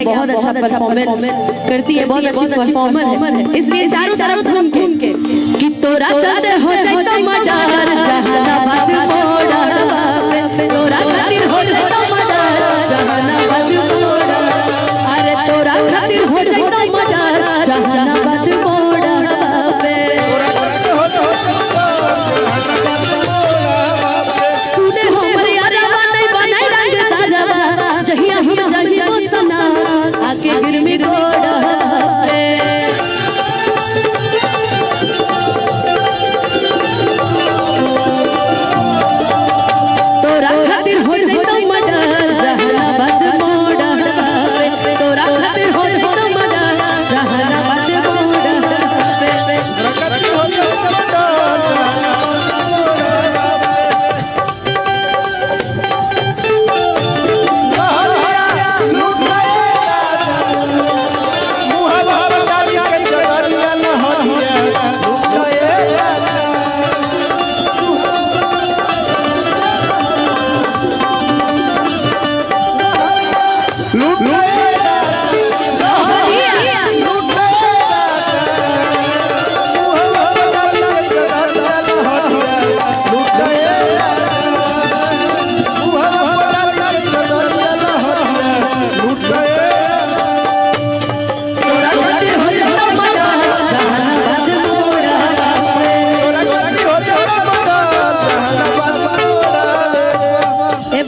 बहुत अच्छा परफॉर्मेंस करती है, बहुत अच्छी परफॉर्मर है, इसलिए चारों तरफ घूम के कि तोरा चलते हो जाए तो मर्डर जहानाबाद मोड़ा पे, तोरा खातिर हो जाए तो मर्डर जहानाबाद मोड़ा, अरे तोरा खातिर हो जाए तो मर्डर जहानाबाद मोड़ा पे। सुने हो मरियादा नहीं बनाई रंगदारवा जहिया हम जानी वो सना आके गिरमी गोड़ा पे। तोरा खातिर हो जाए तो मर्डर जहानाबाद मोड़ा पे, तोरा खातिर हो जाए तो मर्डर जहानाबाद मोड़ा पे।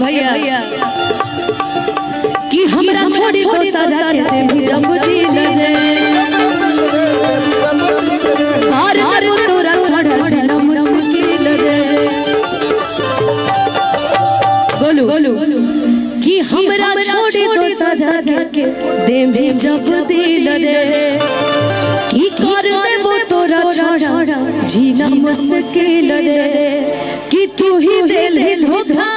भैया कि हमरा छोड़ी तो सदा के भी जब दिल रे और तोरा छोड़ चला मुश्किल रे गोलू कि हमरा छोड़ी तो सदा के दे भी जब दिल रे की कर देबो तोरा छोड़ा जीना मुश्किल रे कि तू ही दिल धोखा